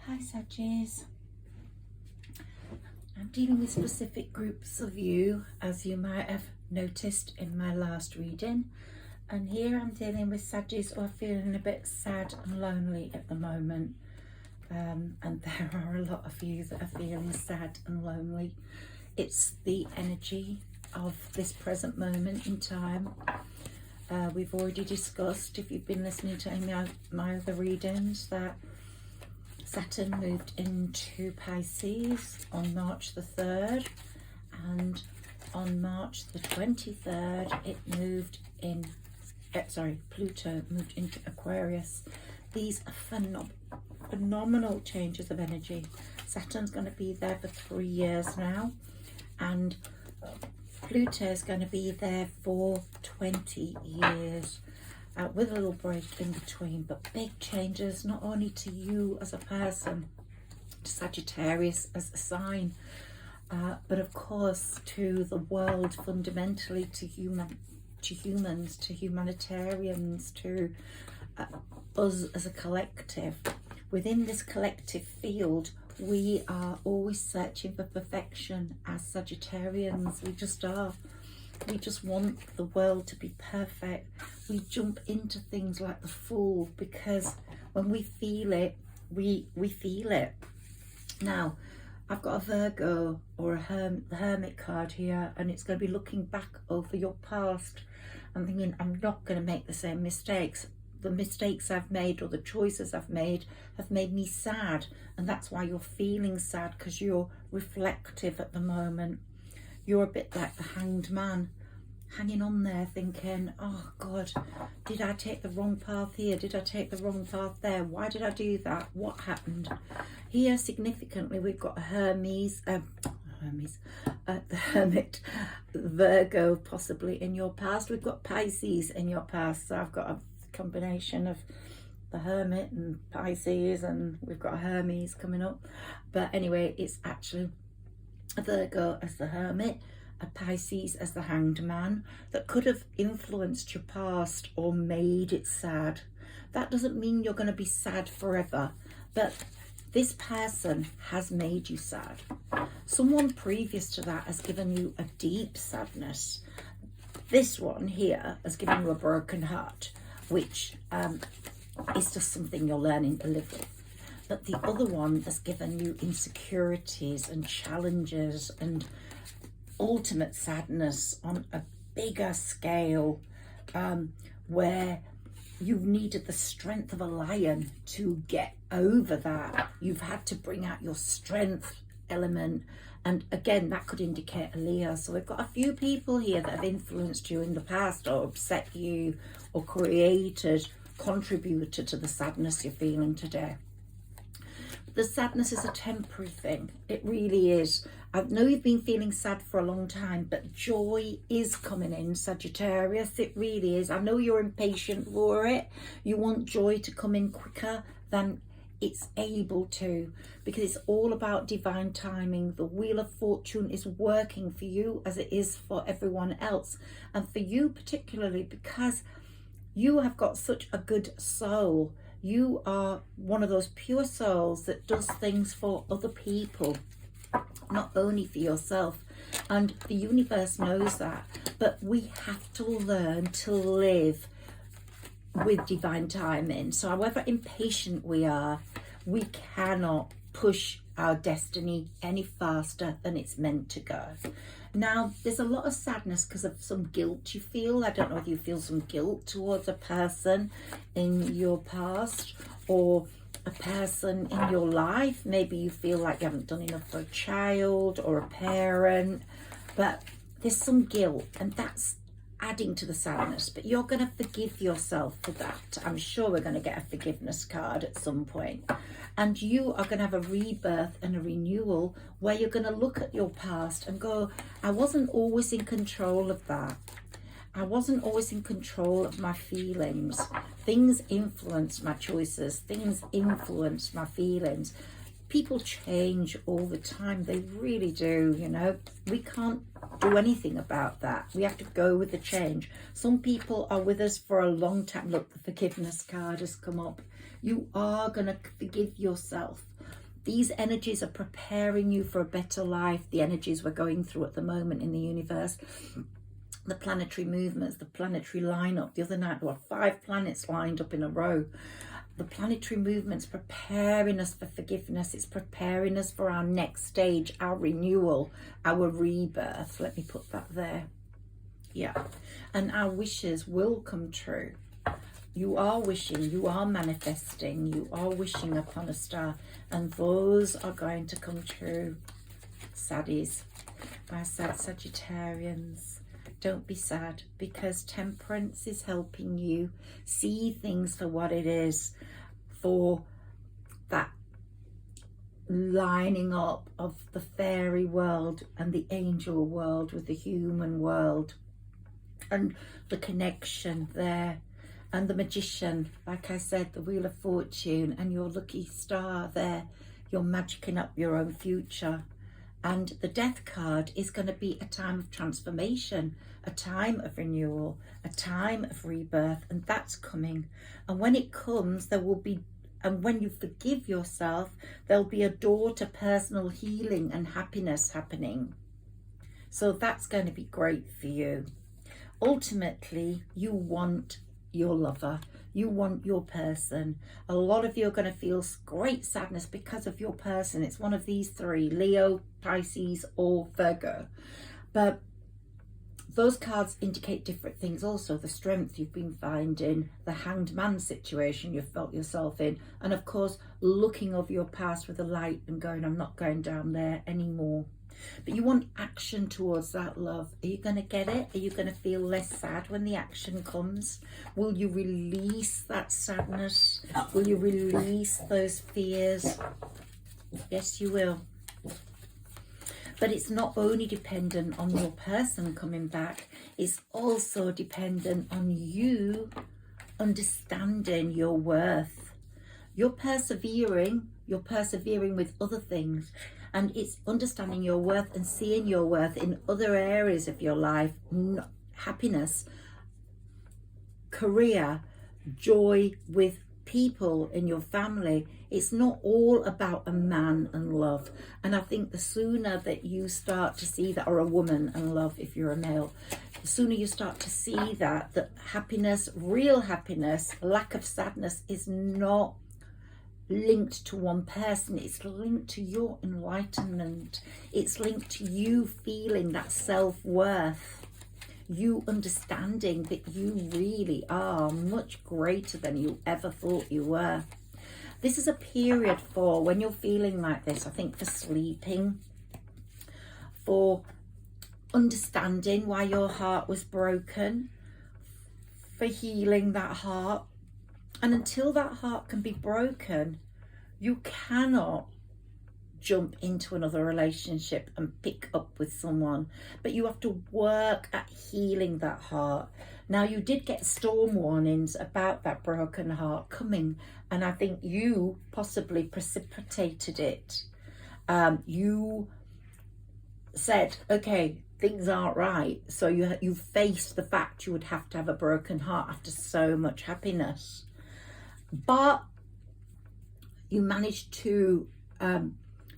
Hi Saggies. I'm dealing with specific groups of you, as you might have noticed in my last reading, and here I'm dealing with Saggies who are feeling a bit sad and lonely at the moment, and there are a lot of you that are feeling sad and lonely. It's the energy of this present moment in time. We've already discussed, if you've been listening to my other readings, that Saturn moved into Pisces on March the 3rd, and on March the 23rd it moved in, Pluto moved into Aquarius. These are phenomenal changes of energy. Saturn's going to be there for 3 years now, and Pluto is going to be there for 20 years. With a little break in between, but big changes, not only to you as a person, to Sagittarius as a sign, but of course to the world fundamentally, to humans, to humanitarians, to us as a collective. Within this collective field, we are always searching for perfection as Sagittarians. We just are. We just want the world to be perfect. We jump into things like the Fool, because when we feel it, we feel it. Now, I've got a Virgo or the Hermit card here, and it's going to be looking back over your past and thinking, I'm not going to make the same mistakes. The mistakes I've made or the choices I've made have made me sad, and that's why you're feeling sad, because you're reflective at the moment. You're a bit like the Hanged Man, hanging on there thinking, oh God, did I take the wrong path here? Did I take the wrong path there? Why did I do that? What happened? Here, significantly, we've got the Hermit, Virgo possibly in your past. We've got Pisces in your past. So I've got a combination of the Hermit and Pisces, and we've got Hermes coming up. But anyway, it's actually a Virgo as the Hermit, a Pisces as the Hanged Man, that could have influenced your past or made it sad. That doesn't mean you're going to be sad forever, but this person has made you sad. Someone previous to that has given you a deep sadness. This one here has given you a broken heart, which is just something you're learning to live with. But the other one has given you insecurities and challenges and ultimate sadness on a bigger scale, where you've needed the strength of a lion to get over that. You've had to bring out your strength element, and again, that could indicate a Leo. So we've got a few people here that have influenced you in the past, or upset you, or contributed to the sadness you're feeling today. The sadness is a temporary thing. It really is. I know you've been feeling sad for a long time, but joy is coming in, Sagittarius. It really is. I know you're impatient for it. You want joy to come in quicker than it's able to, because it's all about divine timing. The Wheel of Fortune is working for you as it is for everyone else. And for you particularly, because you have got such a good soul. You are one of those pure souls that does things for other people, not only for yourself. And the universe knows that. But we have to learn to live with divine timing. So however impatient we are, we cannot push our destiny any faster than it's meant to go. Now, there's a lot of sadness because of some guilt you feel. I don't know if you feel some guilt towards a person in your past or a person in your life. Maybe you feel like you haven't done enough for a child or a parent, but there's some guilt, and that's adding to the sadness. But you're going to forgive yourself for that. I'm sure we're going to get a forgiveness card at some point. And you are going to have a rebirth and a renewal where you're going to look at your past and go, I wasn't always in control of that. I wasn't always in control of my feelings. Things influenced my choices. Things influenced my feelings. People change all the time. They really do, you know. We can't do anything about that. We have to go with the change. Some people are with us for a long time. Look, the forgiveness card has come up. You are going to forgive yourself These energies are preparing you for a better life. The energies we're going through at the moment in the universe, the planetary movements, the planetary lineup. The other night there were 5 planets lined up in a row. The planetary movement's preparing us for forgiveness. It's preparing us for our next stage, our renewal, our rebirth. Let me put that there. Yeah. And our wishes will come true. You are wishing, you are manifesting, you are wishing upon a star, and those are going to come true. Saddies, my sad Sagittarians, don't be sad, because temperance is helping you see things for what it is, for that lining up of the fairy world and the angel world with the human world, and the connection there. And the magician, like I said, the Wheel of Fortune, and your lucky star there, you're magicking up your own future. And the Death card is going to be a time of transformation, a time of renewal, a time of rebirth, and that's coming. And when it comes, there will be, and when you forgive yourself, there'll be a door to personal healing and happiness happening. So that's going to be great for you. Ultimately, you want your lover, you want your person. A lot of you are going to feel great sadness because of your person. It's one of these 3, Leo, Pisces or Virgo. But those cards indicate different things also. The strength you've been finding, the Hanged Man situation you've felt yourself in, and of course looking over your past with a light and going, I'm not going down there anymore. But you want action towards that love. Are you going to get it? Are you going to feel less sad when the action comes? Will you release that sadness? Will you release those fears? Yes, you will. But it's not only dependent on your person coming back, it's also dependent on you understanding your worth. You're persevering with other things. And it's understanding your worth and seeing your worth in other areas of your life. Happiness, career, joy with people in your family. It's not all about a man and love. And I think the sooner that you start to see that, or a woman and love if you're a male, the sooner you start to see that happiness, real happiness, lack of sadness is not linked to one person. It's linked to your enlightenment. It's linked to you feeling that self-worth, you understanding that you really are much greater than you ever thought you were. This is a period for when you're feeling like this, I think, for sleeping, for understanding why your heart was broken, for healing that heart. And until that heart can be broken, you cannot jump into another relationship and pick up with someone. But you have to work at healing that heart. Now, you did get storm warnings about that broken heart coming, and I think you possibly precipitated it. You said, okay, things aren't right. So you faced the fact you would have to have a broken heart after so much happiness. But you managed to,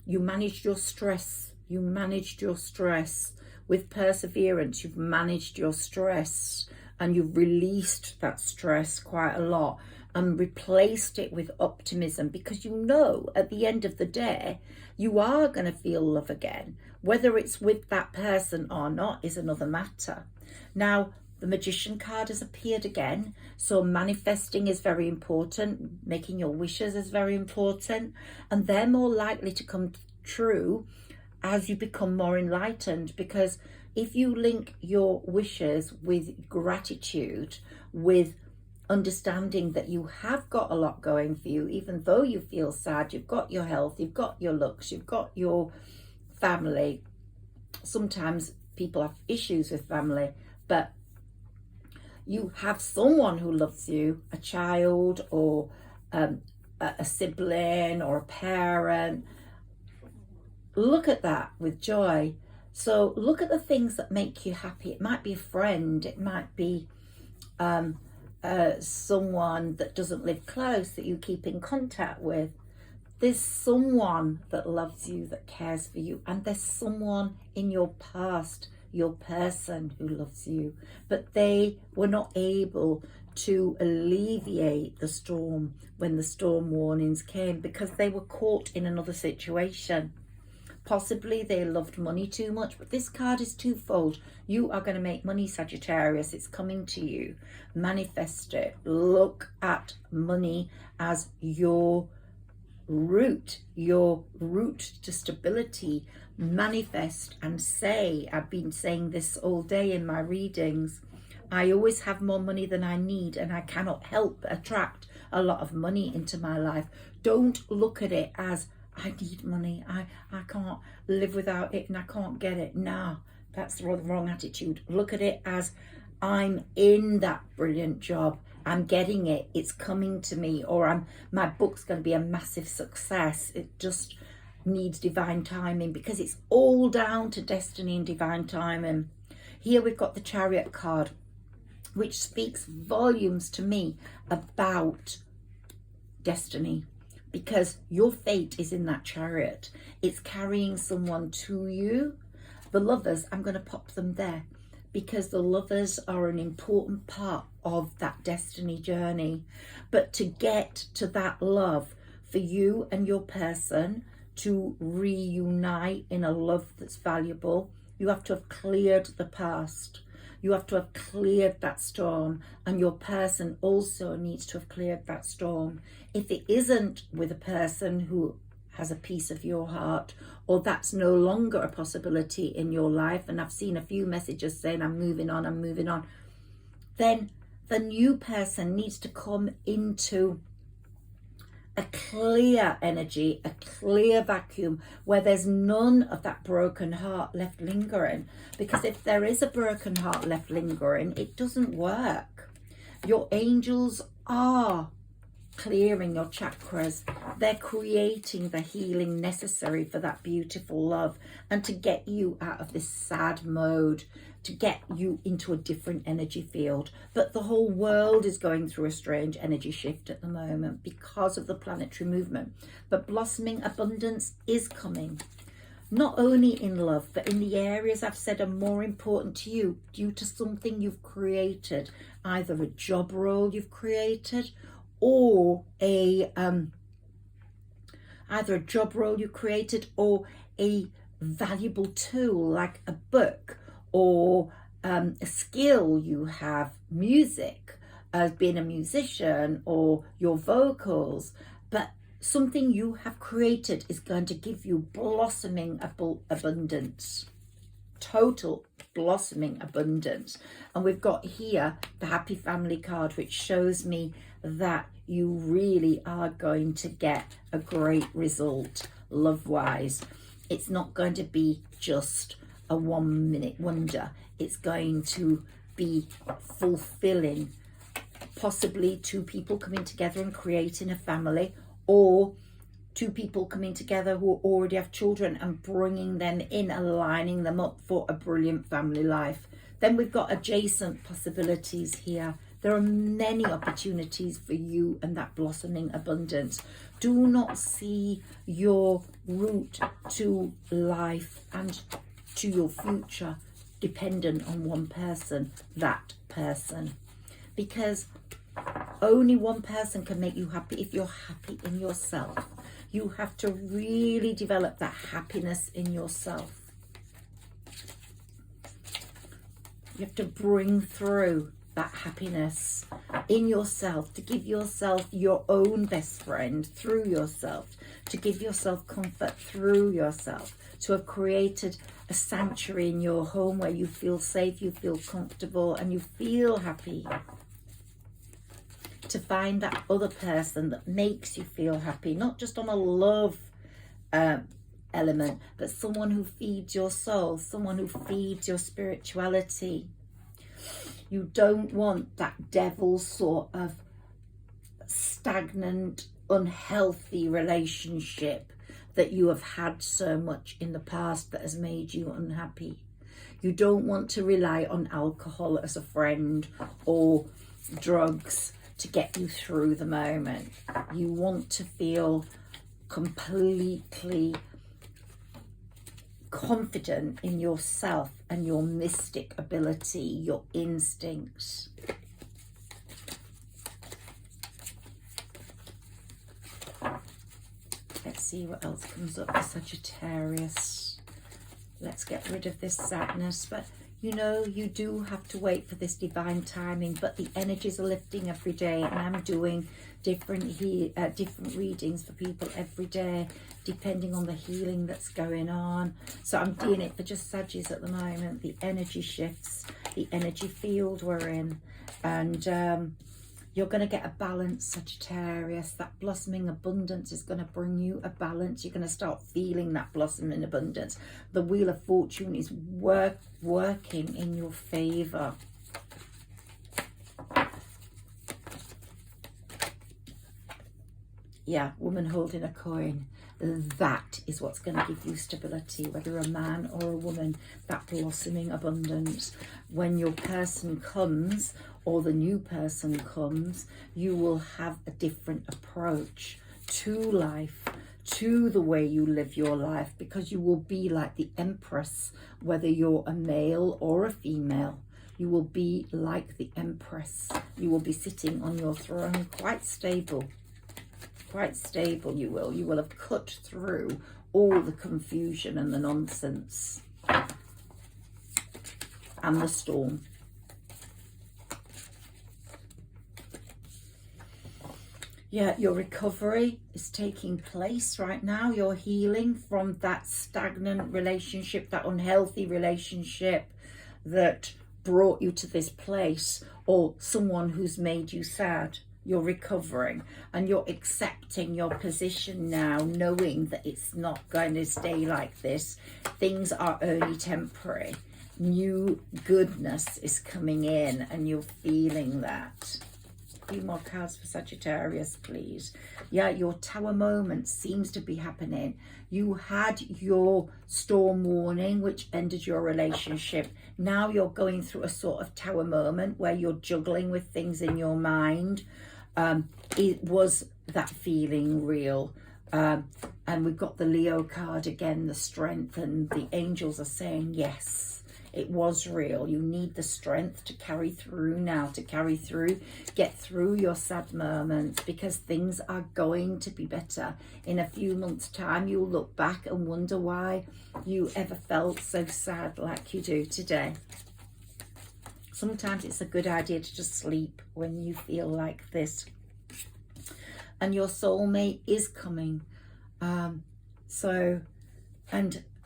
you managed your stress. You managed your stress with perseverance. You've managed your stress and you've released that stress quite a lot and replaced it with optimism, because you know at the end of the day, you are going to feel love again. Whether it's with that person or not is another matter. Now, the Magician card has appeared again, so manifesting is very important, making your wishes is very important, and they're more likely to come true as you become more enlightened, because if you link your wishes with gratitude, with understanding that you have got a lot going for you, even though you feel sad, you've got your health, you've got your looks, you've got your family. Sometimes people have issues with family, but you have someone who loves you, a child or a sibling or a parent. Look at that with joy. So look at the things that make you happy. It might be a friend, it might be someone that doesn't live close that you keep in contact with. There's someone that loves you, that cares for you, and there's someone in your past, your person, who loves you, but they were not able to alleviate the storm when the storm warnings came because they were caught in another situation. Possibly they loved money too much, but this card is twofold. You are going to make money, Sagittarius. It's coming to you. Manifest it. Look at money as your root to stability. Manifest and say, I've been saying this all day in my readings, I always have more money than I need, and I cannot help but attract a lot of money into my life. Don't look at it as I need money, I can't live without it and I can't get it. No, that's the wrong attitude. Look at it as I'm in that brilliant job, I'm getting it, it's coming to me, or my book's going to be a massive success. It just needs divine timing, because it's all down to destiny and divine timing. Here we've got the Chariot card, which speaks volumes to me about destiny, because your fate is in that chariot. It's carrying someone to you. The Lovers, I'm going to pop them there, because the Lovers are an important part of that destiny journey. But to get to that love, for you and your person to reunite in a love that's valuable, you have to have cleared the past. You have to have cleared that storm, and your person also needs to have cleared that storm. If it isn't with a person who has a piece of your heart, or that's no longer a possibility in your life, and I've seen a few messages saying I'm moving on, then the new person needs to come into a clear energy, a clear vacuum, where there's none of that broken heart left lingering. Because if there is a broken heart left lingering, it doesn't work. Your angels are clearing your chakras. They're creating the healing necessary for that beautiful love, and to get you out of this sad mode, to get you into a different energy field. But the whole world is going through a strange energy shift at the moment because of the planetary movement. But blossoming abundance is coming, not only in love, but in the areas I've said are more important to you, due to something you've created, either a job role you've created, or either a job role you created, or a valuable tool like a book, or a skill you have, music, as being a musician, or your vocals. But something you have created is going to give you blossoming abundance, total blossoming abundance. And we've got here the Happy Family card, which shows me that you really are going to get a great result love-wise. It's not going to be just a 1 minute wonder. It's going to be fulfilling, possibly two people coming together and creating a family, or two people coming together who already have children and bringing them in, aligning them up for a brilliant family life. Then we've got adjacent possibilities here. There are many opportunities for you and that blossoming abundance. Do not see your route to life and to your future dependent on one person, that person. Because only one person can make you happy if you're happy in yourself. You have to really develop that happiness in yourself. You have to bring through that happiness in yourself, to give yourself your own best friend through yourself, to give yourself comfort through yourself, to have created a sanctuary in your home where you feel safe, you feel comfortable, and you feel happy. To find that other person that makes you feel happy, not just on a love element, but someone who feeds your soul, someone who feeds your spirituality. You don't want that devil sort of stagnant, unhealthy relationship that you have had so much in the past that has made you unhappy. You don't want to rely on alcohol as a friend, or drugs to get you through the moment. You want to feel completely confident in yourself and your mystic ability, your instincts. Let's see what else comes up for Sagittarius. Let's get rid of this sadness. But you know, you do have to wait for this divine timing, but the energies are lifting every day, and I'm doing different readings for people every day, depending on the healing that's going on. So I'm doing it for just Saggies at the moment. The energy shifts, the energy field we're in, and you're going to get a balance, Sagittarius. That blossoming abundance is going to bring you a balance. You're going to start feeling that blossoming abundance. The Wheel of Fortune is working in your favor. Yeah, woman holding a coin. That is what's going to give you stability, whether a man or a woman, that blossoming abundance. When your person comes, or the new person comes, you will have a different approach to life, to the way you live your life, because you will be like the Empress, whether you're a male or a female. You will be like the Empress. You will be sitting on your throne, quite stable. Quite stable you will. You will have cut through all the confusion and the nonsense and the storm. Yeah, your recovery is taking place right now. You're healing from that stagnant relationship, that unhealthy relationship that brought you to this place, or someone who's made you sad. You're recovering and you're accepting your position now, knowing that it's not going to stay like this. Things are only temporary. New goodness is coming in and you're feeling that. A few more cards for Sagittarius, please. Yeah, your Tower moment seems to be happening. You had your storm warning, which ended your relationship. Now you're going through a sort of Tower moment where you're juggling with things in your mind. It was that feeling real? And we've got the Leo card again, the strength, and the angels are saying yes, it was real. You need the strength to carry through now, to carry through, get through your sad moments, because things are going to be better. In a few months' time, you'll look back and wonder why you ever felt so sad like you do today. Sometimes it's a good idea to just sleep when you feel like this. And your soulmate is coming. And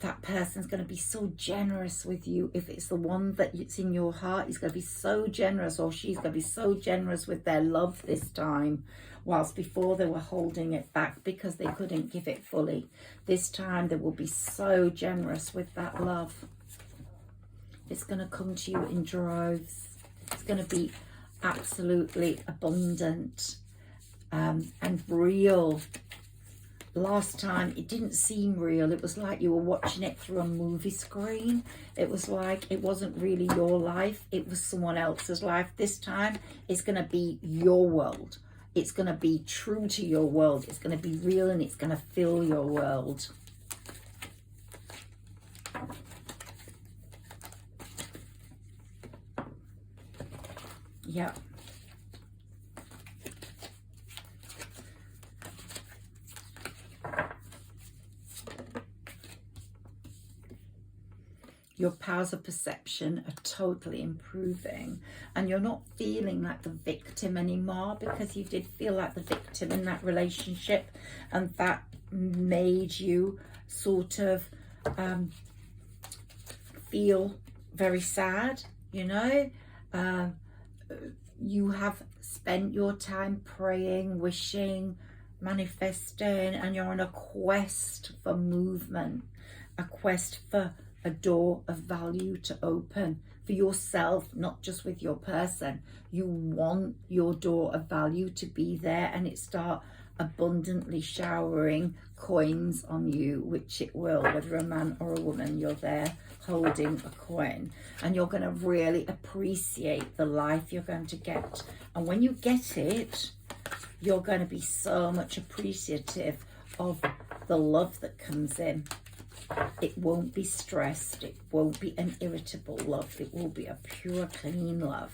that person's going to be so generous with you. If it's the one that it's in your heart, he's going to be so generous, or she's going to be so generous with their love this time. Whilst before they were holding it back because they couldn't give it fully. This time they will be so generous with that love. It's going to come to you in droves. It's going to be absolutely abundant and real. Last time it didn't seem real. It was like you were watching it through a movie screen. It was like it wasn't really your life. It was someone else's life. This time it's going to be your world. It's going to be true to your world. It's going to be real and it's going to fill your world. Yeah. Your powers of perception are totally improving, and you're not feeling like the victim anymore, because you did feel like the victim in that relationship, and that made you sort of feel very sad, you know. You have spent your time praying, wishing, manifesting, and you're on a quest for movement, a quest for a door of value to open for yourself, not just with your person. You want your door of value to be there, and it start abundantly showering coins on you, which it will, whether a man or a woman. You're there holding a coin, and you're going to really appreciate the life you're going to get. And when you get it, you're going to be so much appreciative of the love that comes in. It won't be stressed. It won't be an irritable love. It will be a pure, clean love.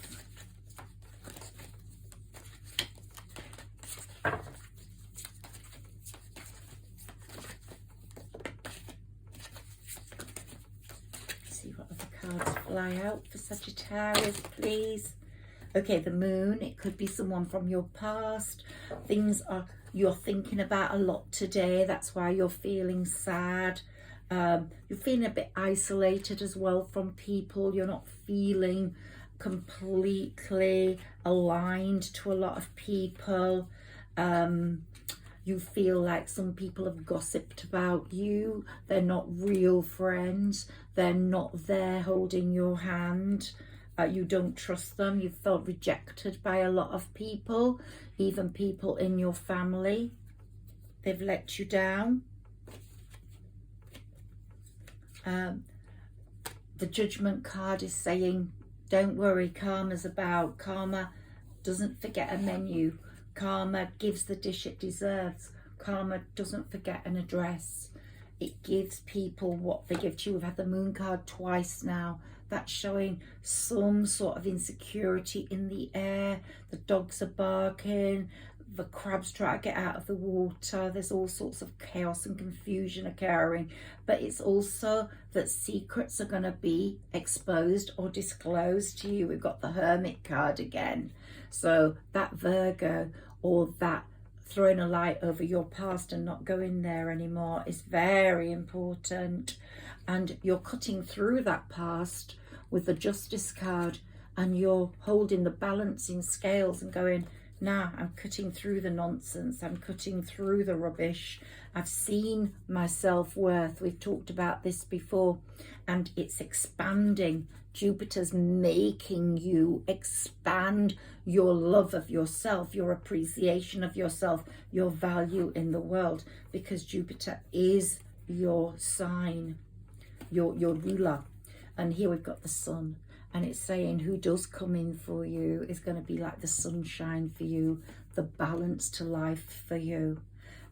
See what other cards fly out for Sagittarius, please. Okay, the moon. It could be someone from your past. Things you're thinking about a lot today. That's why you're feeling sad. You're feeling a bit isolated as well from people. You're not feeling completely aligned to a lot of people. You feel like some people have gossiped about you. They're not real friends. They're not there holding your hand. You don't trust them. You felt rejected by a lot of people, even people in your family. They've let you down. The Judgment card is saying, don't worry, karma's about. Karma doesn't forget a menu. Karma gives the dish it deserves. Karma doesn't forget an address. It gives people what they give to you. We've had the moon card twice now. That's showing some sort of insecurity in the air. The dogs are barking. The crabs try to get out of the water. There's all sorts of chaos and confusion occurring. But it's also that secrets are going to be exposed or disclosed to you. We've got the Hermit card again. So that Virgo, or that throwing a light over your past and not going there anymore, is very important. And you're cutting through that past with the Justice card, and you're holding the balancing scales and going, nah, I'm cutting through the nonsense. I'm cutting through the rubbish. I've seen my self-worth. We've talked about this before, and it's expanding. Jupiter's making you expand your love of yourself, your appreciation of yourself, your value in the world, because Jupiter is your sign, your ruler. And here we've got the sun, and it's saying who does come in for you is going to be like the sunshine for you, the balance to life for you.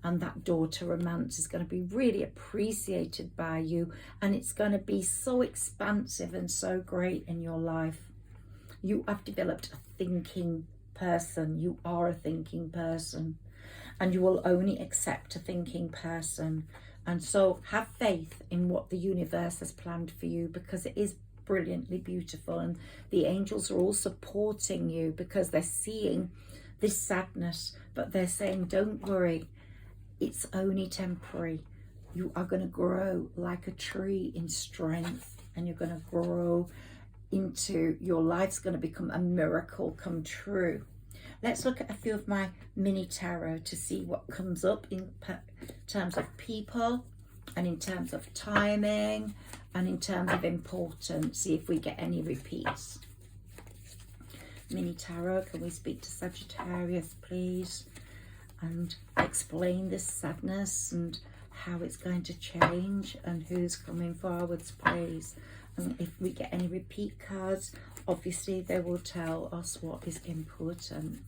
And that door to romance is going to be really appreciated by you, and it's going to be so expansive and so great in your life. You have developed a thinking person. You are a thinking person, and you will only accept a thinking person. And so have faith in what the universe has planned for you, because it is brilliantly beautiful. And the angels are all supporting you because they're seeing this sadness, but they're saying, don't worry, it's only temporary. You are going to grow like a tree in strength, and you're going to grow into, your life's going to become a miracle come true. Let's look at a few of my mini tarot to see what comes up in terms of people, and in terms of timing, and in terms of importance. See if we get any repeats. Mini tarot, can we speak to Sagittarius, please? And explain this sadness and how it's going to change, and who's coming forwards, please. And if we get any repeat cards, obviously they will tell us what is important.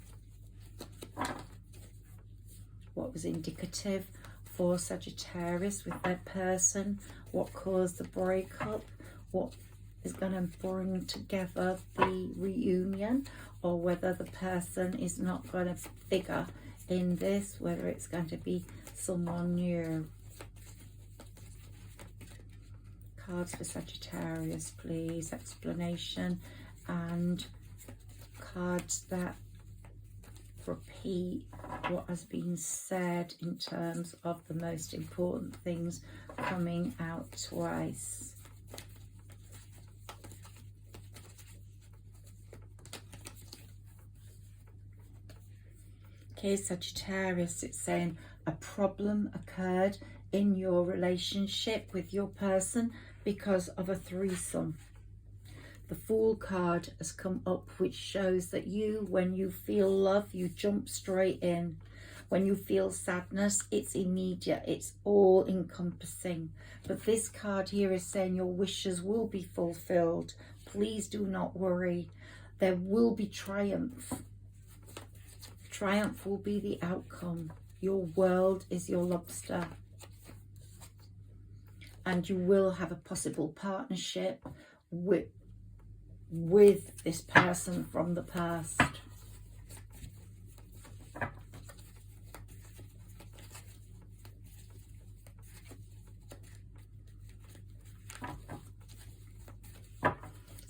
What was indicative for Sagittarius with their person? What caused the breakup? What is going to bring together the reunion? Or whether the person is not going to figure in this, whether it's going to be someone new. Cards for Sagittarius, please. Explanation, and cards that repeat what has been said in terms of the most important things coming out twice. Okay, Sagittarius, it's saying a problem occurred in your relationship with your person because of a threesome. The Fool card has come up, which shows that you, when you feel love, you jump straight in. When you feel sadness, it's immediate, it's all encompassing. But this card here is saying your wishes will be fulfilled. Please do not worry. There will be triumph. Triumph will be the outcome. Your world is your lobster. And you will have a possible partnership with this person from the past.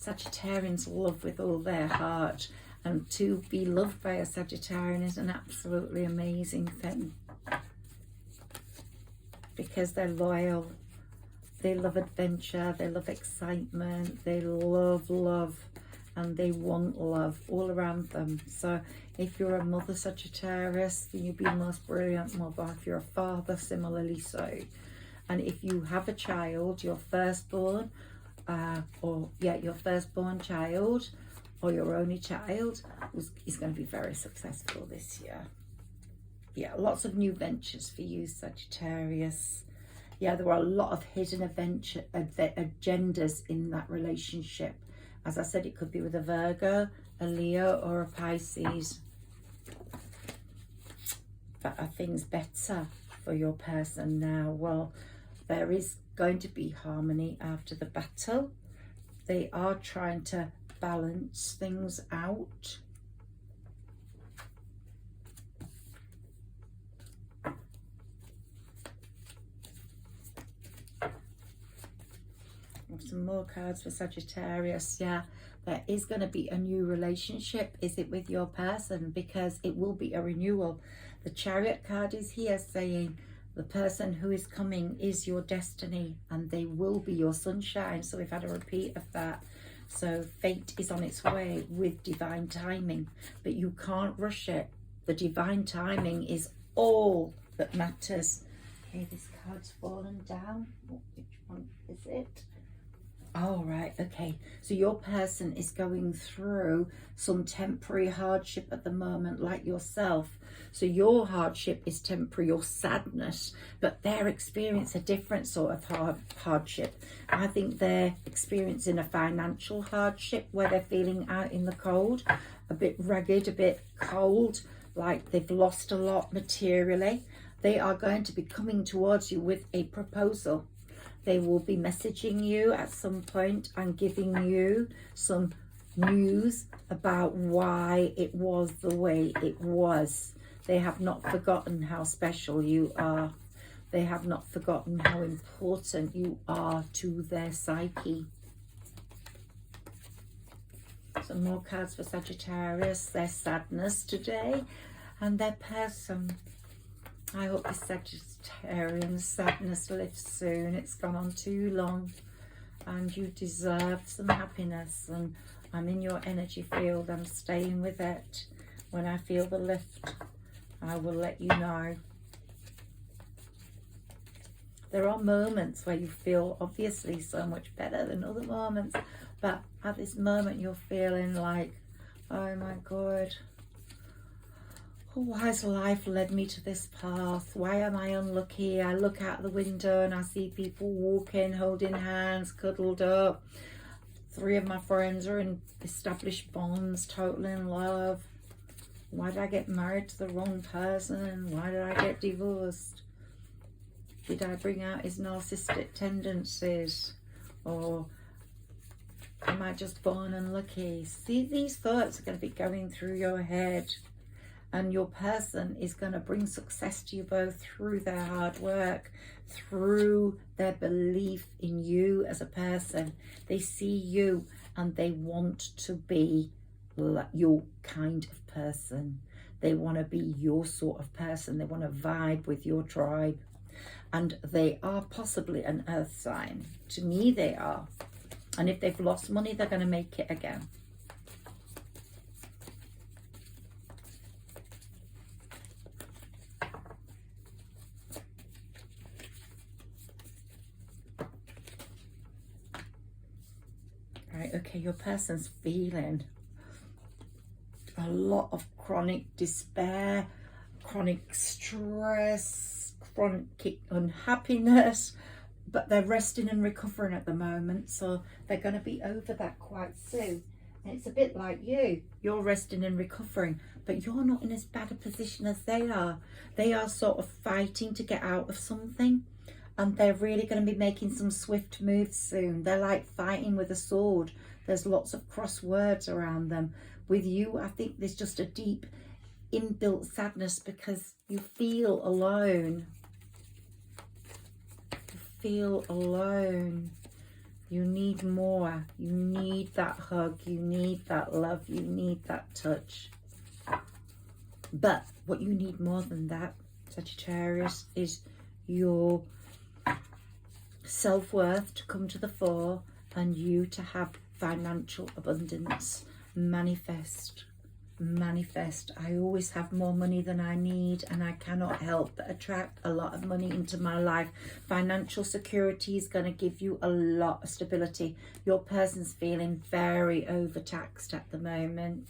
Sagittarians love with all their heart, and to be loved by a Sagittarian is an absolutely amazing thing, because they're loyal, they love adventure, they love excitement, they love love, and they want love all around them. So if you're a mother Sagittarius, then you'll be the most brilliant mother. If you're a father, similarly so. And if you have a child, your firstborn, your firstborn child or your only child is going to be very successful this year. Yeah, lots of new ventures for you, Sagittarius. Yeah, there are a lot of hidden agendas in that relationship. As I said, it could be with a Virgo, a Leo, or a Pisces. But are things better for your person now? Well, there is going to be harmony after the battle. They are trying to balance things out. Some more cards for Sagittarius. Yeah, there is going to be a new relationship. Is it with your person? Because it will be a renewal. The Chariot card is here saying the person who is coming is your destiny, and they will be your sunshine. So we've had a repeat of that. So fate is on its way with divine timing, but you can't rush it. The divine timing is all that matters. Okay, this card's fallen down. Which one is it? Oh, right, okay. So your person is going through some temporary hardship at the moment, like yourself. So your hardship is temporary, your sadness, but they're experiencing a different sort of hardship. I think they're experiencing a financial hardship where they're feeling out in the cold, a bit rugged, a bit cold, like they've lost a lot materially. They are going to be coming towards you with a proposal. They will be messaging you at some point and giving you some news about why it was the way it was. They have not forgotten how special you are. They have not forgotten how important you are to their psyche. Some more cards for Sagittarius. Their sadness today and their person. I hope this Sagittarian sadness lifts soon. It's gone on too long, and you deserve some happiness, and I'm in your energy field. I'm staying with it. When I feel the lift, I will let you know. There are moments where you feel obviously so much better than other moments, but at this moment you're feeling like, oh my God, why has life led me to this path? Why am I unlucky? I look out the window and I see people walking, holding hands, cuddled up. 3 of my friends are in established bonds, totally in love. Why did I get married to the wrong person? Why did I get divorced? Did I bring out his narcissistic tendencies? Or am I just born unlucky? See, these thoughts are going to be going through your head. And your person is going to bring success to you both through their hard work, through their belief in you as a person. They see you and they want to be your kind of person. They want to be your sort of person. They want to vibe with your tribe. And they are possibly an earth sign. To me, they are. And if they've lost money, they're going to make it again. Right, okay, your person's feeling a lot of chronic despair, chronic stress, chronic unhappiness, but they're resting and recovering at the moment, so they're going to be over that quite soon. It's a bit like you. You're resting and recovering, but you're not in as bad a position as they are. They are sort of fighting to get out of something, and they're really going to be making some swift moves soon. They're like fighting with a sword. There's lots of cross words around them. With you, I think there's just a deep inbuilt sadness because you feel alone. You feel alone. You need more. You need that hug. You need that love. You need that touch. But what you need more than that, Sagittarius, is your self-worth to come to the fore and you to have financial abundance. Manifest. Manifest. I always have more money than I need, and I cannot help but attract a lot of money into my life. Financial security is going to give you a lot of stability. Your person's feeling very overtaxed at the moment.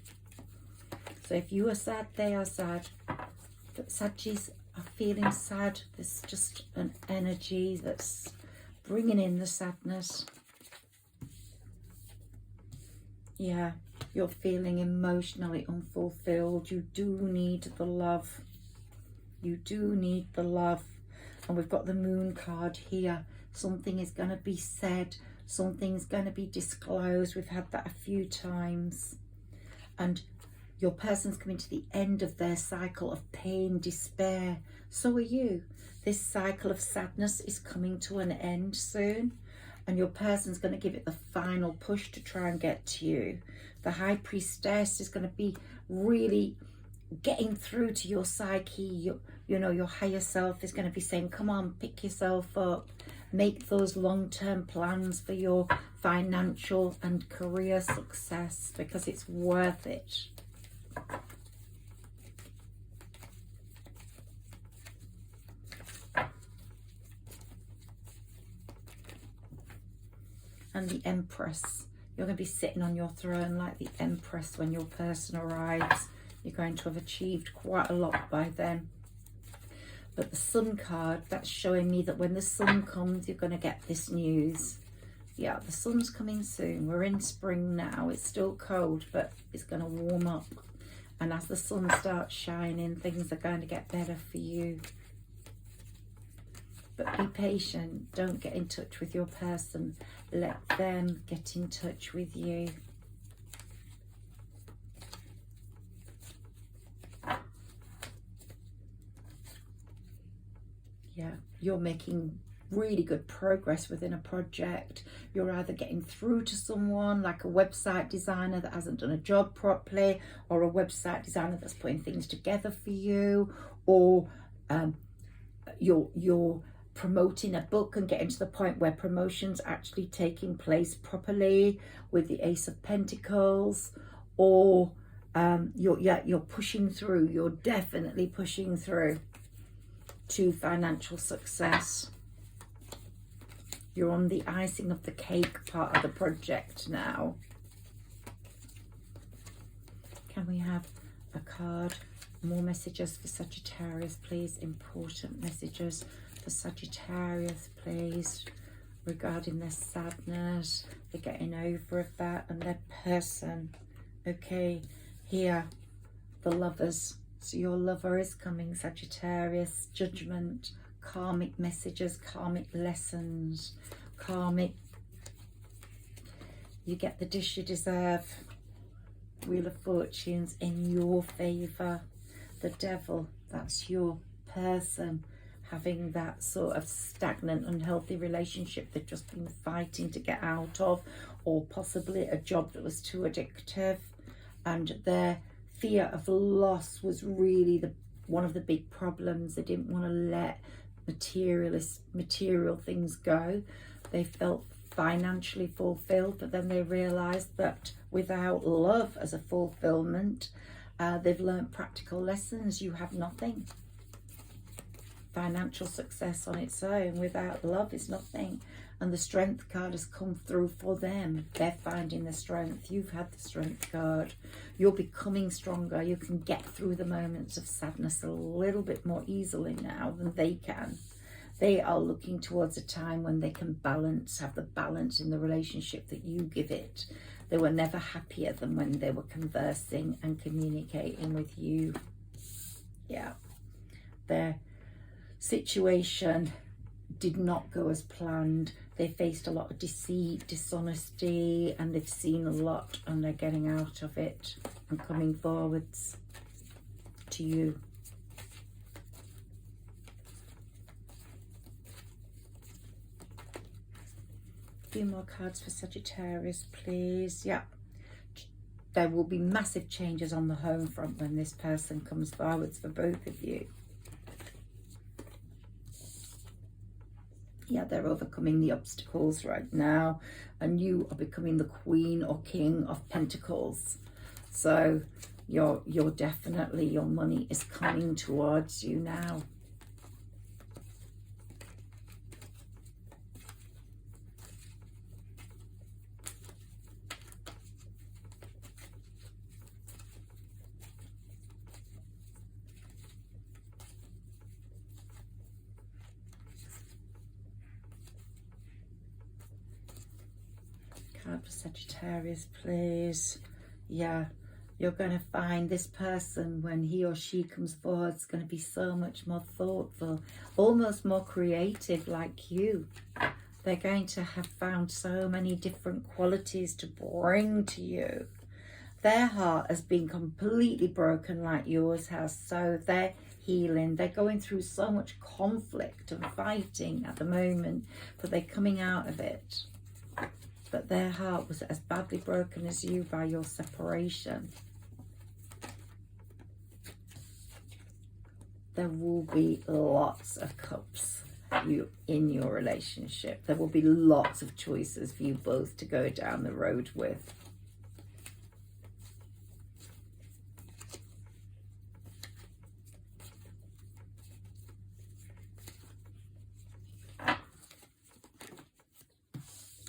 So if you are sad, they are sad. But Saggis are feeling sad. There's just an energy that's bringing in the sadness. Yeah. You're feeling emotionally unfulfilled. You do need the love. You do need the love. And we've got the moon card here. Something is going to be said. Something's going to be disclosed. We've had that a few times. And your person's coming to the end of their cycle of pain, despair. So are you. This cycle of sadness is coming to an end soon. And your person's going to give it the final push to try and get to you. The High Priestess is going to be really getting through to your psyche. You know, your higher self is going to be saying, come on, pick yourself up. Make those long-term plans for your financial and career success because it's worth it. And the Empress. You're going to be sitting on your throne like the Empress when your person arrives. You're going to have achieved quite a lot by then. But the Sun card, that's showing me that when the sun comes, you're going to get this news. Yeah, the sun's coming soon. We're in spring now. It's still cold, but it's going to warm up. And as the sun starts shining, things are going to get better for you. But be patient. Don't get in touch with your person. Let them get in touch with you. Yeah, you're making really good progress within a project. You're either getting through to someone, like a website designer that hasn't done a job properly, or a website designer that's putting things together for you, or you're promoting a book and getting to the point where promotion's actually taking place properly with the Ace of Pentacles, or you're pushing through. You're definitely pushing through to financial success. You're on the icing of the cake part of the project now. Can we have a card? More messages for Sagittarius, please. Important messages for Sagittarius, please, regarding their sadness, the getting over of that, and their person. Okay, here, the Lovers. So your lover is coming, Sagittarius. Judgment, karmic messages, karmic lessons, karmic. You get the dish you deserve. Wheel of Fortunes in your favour. The Devil, that's your person having that sort of stagnant, unhealthy relationship they've just been fighting to get out of, or possibly a job that was too addictive, and their fear of loss was really one of the big problems. They didn't want to let material things go. They felt financially fulfilled, but then they realized that without love as a fulfillment, they've learned practical lessons. You have nothing. Financial success on its own without love is nothing. And the Strength card has come through for them. They're finding the strength. You've had the Strength card. You're becoming stronger. You can get through the moments of sadness a little bit more easily now than they can. They are looking towards a time when they can balance, have the balance in the relationship that you give it. They were never happier than when they were conversing and communicating with you. Yeah. Their situation did not go as planned. They faced a lot of deceit, dishonesty, and they've seen a lot, and they're getting out of it and coming forwards to you. A few more cards for Sagittarius, please. Yeah. There will be massive changes on the home front when this person comes forwards for both of you. Yeah, they're overcoming the obstacles right now, and you are becoming the Queen or King of Pentacles. So you're definitely, your money is coming towards you now. Card for Sagittarius, please. Yeah, you're going to find this person, when he or she comes forward, is going to be so much more thoughtful, almost more creative like you. They're going to have found so many different qualities to bring to you. Their heart has been completely broken like yours has, so they're healing. They're going through so much conflict and fighting at the moment, but they're coming out of it. But their heart was as badly broken as you by your separation. There will be lots of cups in your relationship. There will be lots of choices for you both to go down the road with.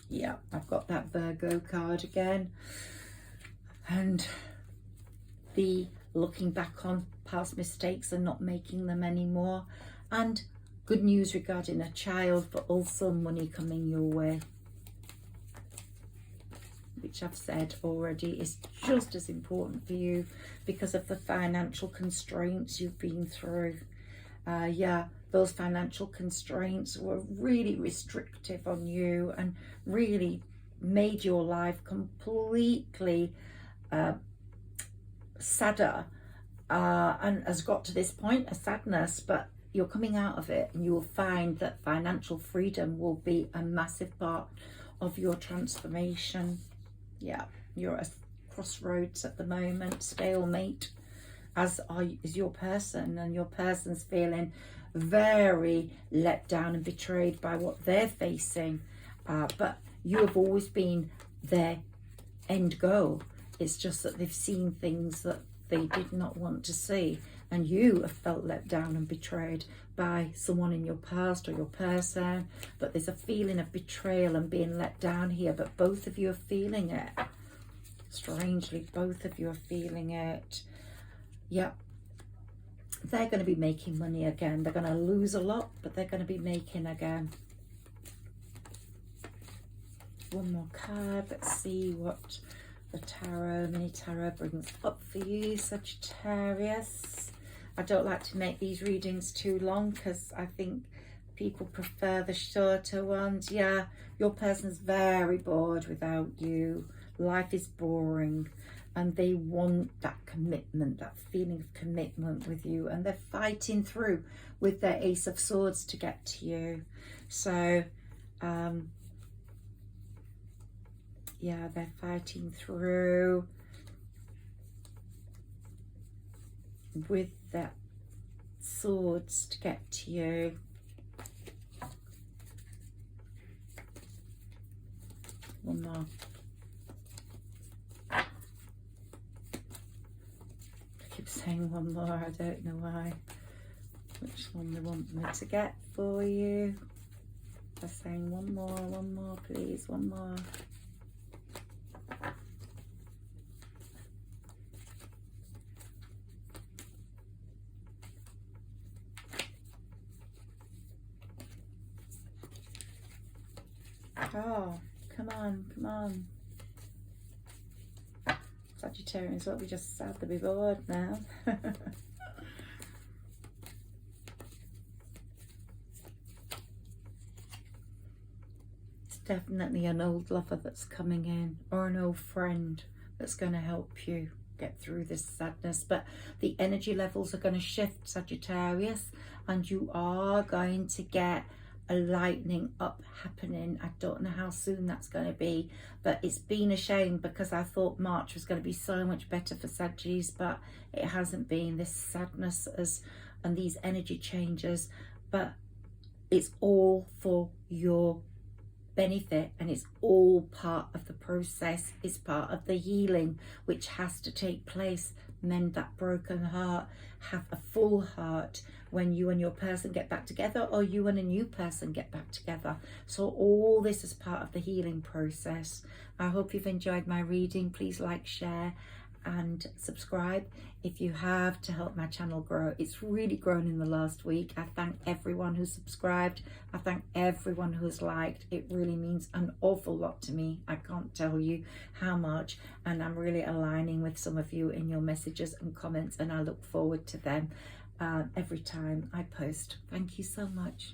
Yeah, I've got that Virgo card again. And the looking back on past mistakes and not making them anymore. And good news regarding a child, but also money coming your way, which I've said already is just as important for you because of the financial constraints you've been through. Yeah, those financial constraints were really restrictive on you and really made your life completely sadder, and has got to this point, a sadness, but you're coming out of it, and you will find that financial freedom will be a massive part of your transformation. Yeah, you're at a crossroads at the moment, stalemate, as is your person, and your person's feeling very let down and betrayed by what they're facing, but you have always been their end goal. It's just that they've seen things that they did not want to see, and you have felt let down and betrayed by someone in your past or your person. But there's a feeling of betrayal and being let down here, but both of you are feeling it. Strangely, both of you are feeling it. Yep. They're going to be making money again. They're going to lose a lot, but they're going to be making again. One more card. Let's see what the tarot, mini tarot, brings up for you, Sagittarius. I don't like to make these readings too long because I think people prefer the shorter ones. Yeah, your person's very bored without you. Life is boring, and they want that commitment, that feeling of commitment with you, and they're fighting through with their Ace of Swords to get to you. So yeah, they're fighting through with that swords to get to you. One more. I keep saying one more, I don't know why. Which one they want me to get for you? They're saying one more, please, one more. Oh, come on, come on. Sagittarians won't be just sad, they'll be bored now. It's definitely an old lover that's coming in, or an old friend that's going to help you get through this sadness. But the energy levels are going to shift, Sagittarius, and you are going to get a lightening up happening. I don't know how soon that's going to be, but it's been a shame because I thought March was going to be so much better for Saggies, but it hasn't been. This sadness and these energy changes, but it's all for your benefit, and it's all part of the process. It's part of the healing which has to take place. Mend that broken heart, have a full heart when you and your person get back together, or you and a new person get back together. So all this is part of the healing process. I hope you've enjoyed my reading. Please like, share and subscribe if you have, to help my channel grow. It's really grown in the last week. I thank everyone who subscribed. I thank everyone who's liked. It really means an awful lot to me. I can't tell you how much, and I'm really aligning with some of you in your messages and comments, and I look forward to them every time I post. Thank you so much.